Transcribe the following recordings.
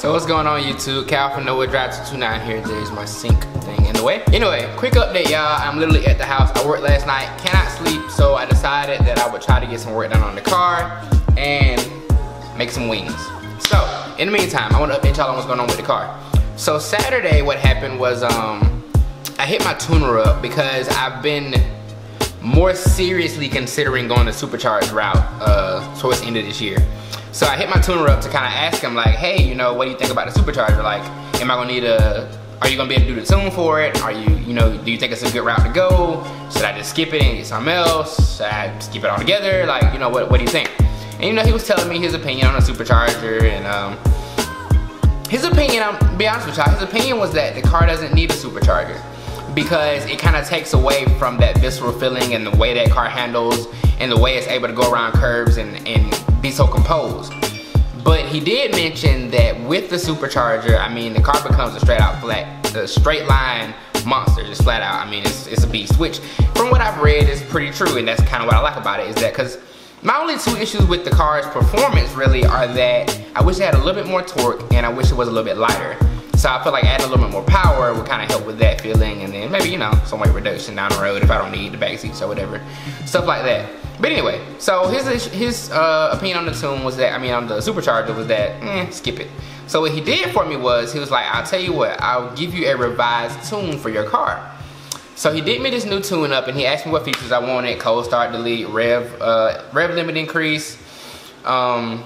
So what's going on YouTube? Cal from Nowhere Drive 229 here. There's my sink thing in the way. Anyway, quick update y'all. I'm literally at the house. I worked last night, cannot sleep, so I decided that I would try to get some work done on the car and make some wings. So, in the meantime, I want to update y'all on what's going on with the car. So Saturday what happened was I hit my tuner up because I've been more seriously considering going the supercharged route towards the end of this year. So I hit my tuner up to kind of ask him like, hey, you know, what do you think about the supercharger? Like, am I gonna need are you gonna be able to do the tune for it? Are you, do you think it's a good route to go? Should I just skip it and get something else? Should I skip it all together? Like, what do you think? And he was telling me his opinion on a supercharger, and his opinion, I'll be honest with y'all, his opinion was that the car doesn't need a supercharger because it kind of takes away from that visceral feeling and the way that car handles and the way it's able to go around curves and be so composed. But he did mention that with the supercharger, I mean, the car becomes a straight line monster, just flat out. I mean, it's a beast, which from what I've read is pretty true, and that's kind of what I like about it, is that because my only two issues with the car's performance really are that I wish it had a little bit more torque and I wish it was a little bit lighter. So I feel like adding a little bit more power would kind of help with that feeling, and then maybe, some weight reduction down the road if I don't need the back seats or whatever. Stuff like that. But anyway, so his opinion on the tune was that, on the supercharger was that, skip it. So what he did for me was, he was like, I'll tell you what, I'll give you a revised tune for your car. So he did me this new tune up and he asked me what features I wanted: cold start, delete, rev limit increase, top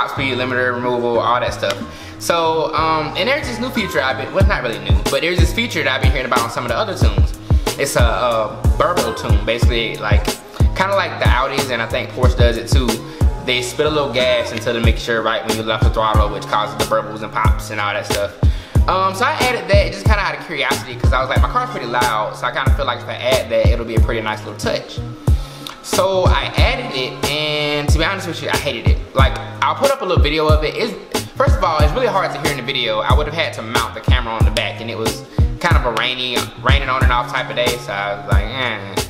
speed limiter removal, all that stuff. So, and there's this new feature well, it's not really new, but there's this feature that I've been hearing about on some of the other tunes. It's a burble tune, basically, kind of like the Audis, and I think Porsche does it too. They spit a little gas into the mixture right when you left the throttle, which causes the burbles and pops and all that stuff. So I added that just kind of out of curiosity because I was like, my car's pretty loud, so I kind of feel like if I add that, it'll be a pretty nice little touch. So I added it, and to be honest with you, I hated it. Like, I'll put up a little video of it. First of all, it's really hard to hear in the video. I would have had to mount the camera on the back, and it was kind of a raining on and off type of day, so I was like,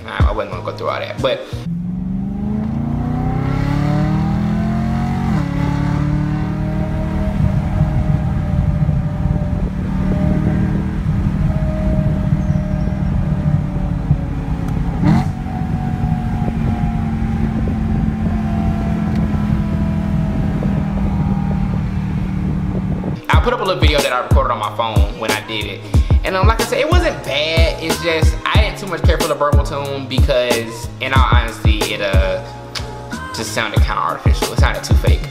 I wasn't gonna go through all that. But I'll put up a little video that I recorded on my phone when I did it. And like I said, it wasn't bad, it's just, I didn't too much care for the burble tune because, in all honesty, it just sounded kind of artificial. It sounded too fake.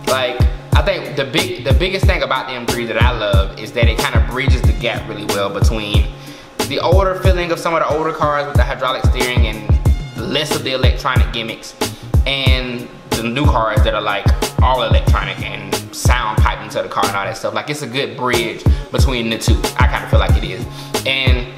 Like, I think the biggest thing about the M3 that I love is that it kind of bridges the gap really well between the older feeling of some of the older cars with the hydraulic steering and less of the electronic gimmicks, and the new cars that are like all electronic and sound piped into the car and all that stuff. Like, it's a good bridge between the two. I kind of feel like it is. And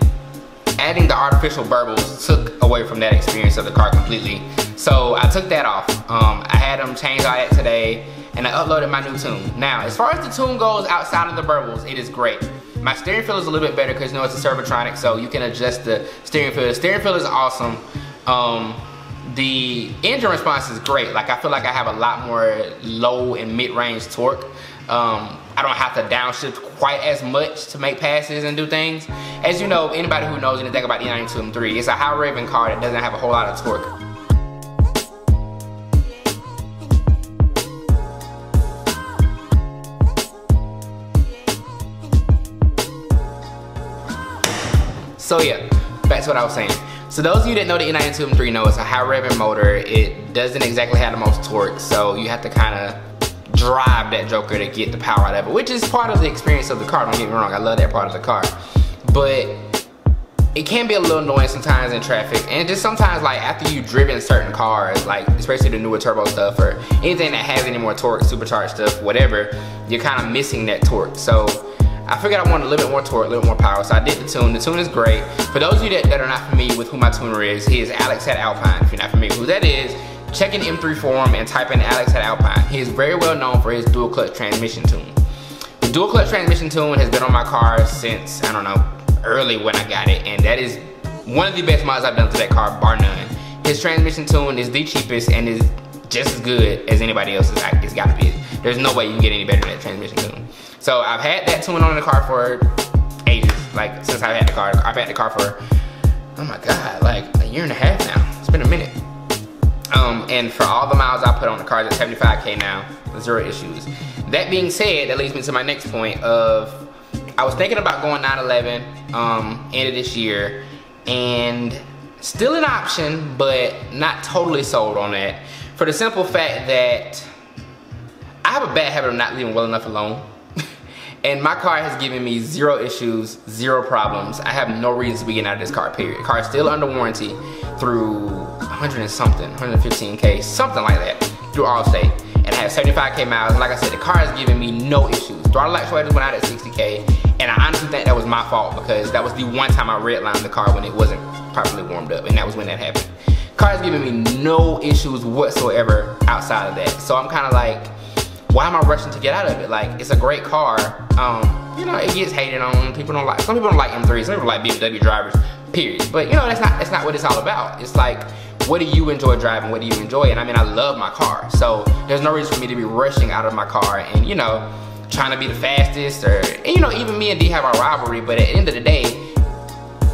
adding the artificial burbles took away from that experience of the car completely. So I took that off. I had them change all that today, and I uploaded my new tune. Now, as far as the tune goes outside of the burbles, it is great. My steering feel is a little bit better because it's a Servotronic, so you can adjust the steering feel. The steering feel is awesome. The engine response is great. Like, I feel like I have a lot more low and mid-range torque. I don't have to downshift quite as much to make passes and do things. As you know, anybody who knows anything about the E92 M3, it's a high-revving car that doesn't have a whole lot of torque. So yeah, back to what I was saying. So those of you that know the E92 M3 know it's a high revving motor. It doesn't exactly have the most torque, so you have to kind of drive that joker to get the power out of it, which is part of the experience of the car. Don't get me wrong, I love that part of the car. But it can be a little annoying sometimes in traffic, and just sometimes, like, after you've driven certain cars, like especially the newer turbo stuff or anything that has any more torque, supercharged stuff, whatever, you're kind of missing that torque. So I figured I wanted a little bit more torque, a little more power, so I did the tune. The tune is great. For those of you that are not familiar with who my tuner is, he is Alex at Alpine. If you're not familiar with who that is, check in the M3 forum and type in Alex at Alpine. He is very well known for his dual clutch transmission tune. The dual clutch transmission tune has been on my car since, I don't know, early when I got it, and that is one of the best mods I've done to that car, bar none. His transmission tune is the cheapest and is just as good as anybody else's. It's gotta be. There's no way you can get any better than that transmission tune. So I've had that tune on the car for ages. Like since I've had the car. I've had the car for, oh my God, like a year and a half now. It's been a minute. And for all the miles I put on the car, it's at 75K now, 0 issues. That being said, that leads me to my next point of, I was thinking about going 911 end of this year, and still an option, but not totally sold on that. For the simple fact that I have a bad habit of not leaving well enough alone. And my car has given me 0 issues, 0 problems. I have no reason to be getting out of this car, period. The car is still under warranty through 100 and something, 115K, something like that, through Allstate. And I have 75K miles, and like I said, the car has given me no issues. Throttle actuators went out at 60K, and I honestly think that was my fault because that was the one time I redlined the car when it wasn't properly warmed up, and that was when that happened. Car has given me no issues whatsoever outside of that. So I'm kind of like, why am I rushing to get out of it? Like, it's a great car. You know, it gets hated on. People don't like. Some people don't like M3s. Some people like BMW drivers. Period. But you know, that's not what it's all about. It's like, what do you enjoy driving? What do you enjoy? And I mean, I love my car. So there's no reason for me to be rushing out of my car and, you know, trying to be the fastest, or, and, you know, even me and D have our rivalry. But at the end of the day,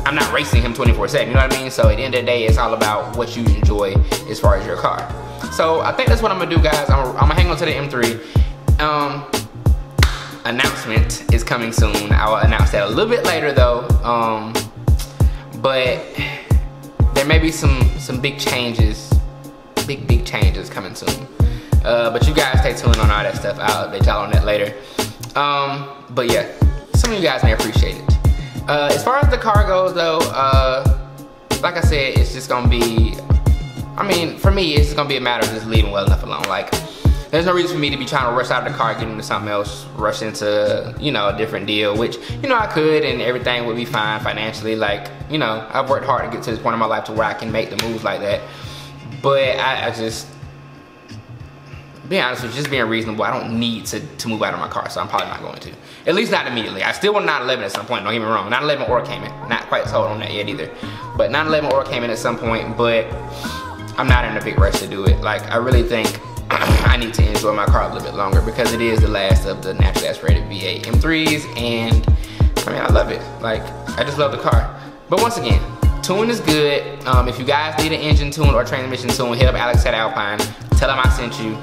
I'm not racing him 24/7. You know what I mean? So at the end of the day, it's all about what you enjoy as far as your car. So I think that's what I'm gonna do, guys. I'm gonna hang on to the M3. Announcement is coming soon. I will announce that a little bit later though. But there may be some big changes, big changes coming soon. But you guys stay tuned on all that stuff. I'll update y'all on that later. But yeah, some of you guys may appreciate it. As far as the car goes though, like I said, it's just gonna be, I mean, for me, it's just gonna be a matter of just leaving well enough alone. Like, there's no reason for me to be trying to rush out of the car, get into something else, rush into, you know, a different deal, which, you know, I could and everything would be fine financially. Like, you know, I've worked hard to get to this point in my life to where I can make the moves like that. But I just, being honest with you, just being reasonable, I don't need to move out of my car, so I'm probably not going to. At least not immediately. I still want 911 at some point, don't get me wrong. 911 Aura came in. Not quite sold on that yet either. But 911 Aura came in at some point, but I'm not in a big rush to do it. Like, I really think I need to enjoy my car a little bit longer because it is the last of the naturally aspirated V8 M3s, and I mean, I love it. Like, I just love the car. But once again, tune is good. If you guys need an engine tune or transmission tune, hit up Alex at Alpine. Tell him I sent you.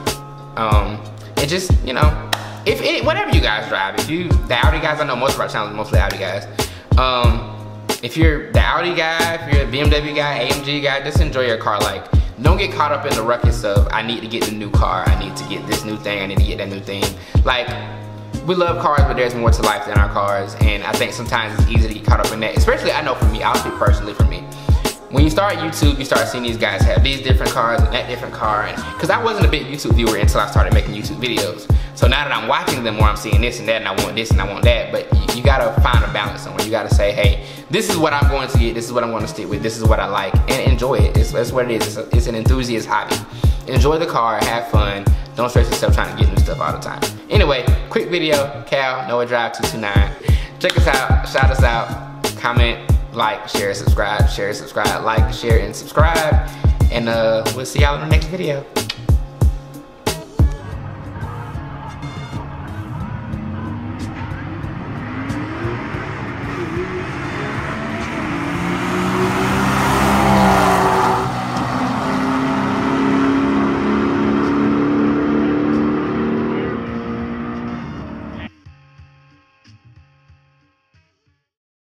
And just, you know, whatever you guys drive. If you, the Audi guys, I know most of our channel is mostly Audi guys. If you're the Audi guy, if you're a BMW guy, AMG guy, just enjoy your car. Like, don't get caught up in the ruckus of, I need to get the new car, I need to get this new thing, I need to get that new thing. Like, we love cars, but there's more to life than our cars, and I think sometimes it's easy to get caught up in that. Especially, I know for me, I'll speak personally for me. When you start YouTube, you start seeing these guys have these different cars and that different car, and because I wasn't a big YouTube viewer until I started making YouTube videos. So now that I'm watching them more, I'm seeing this and that, and I want this and I want that. But you gotta find a balance somewhere. You gotta say, hey, this is what I'm going to get, this is what I'm going to stick with, this is what I like, and enjoy it. That's what it is. It's an enthusiast hobby. Enjoy the car, have fun. Don't stress yourself trying to get new stuff all the time. Anyway, quick video, Cal, Noah Drive 229. Check us out, shout us out, comment, like, share, subscribe, like, share, and subscribe. And we'll see y'all in the next video.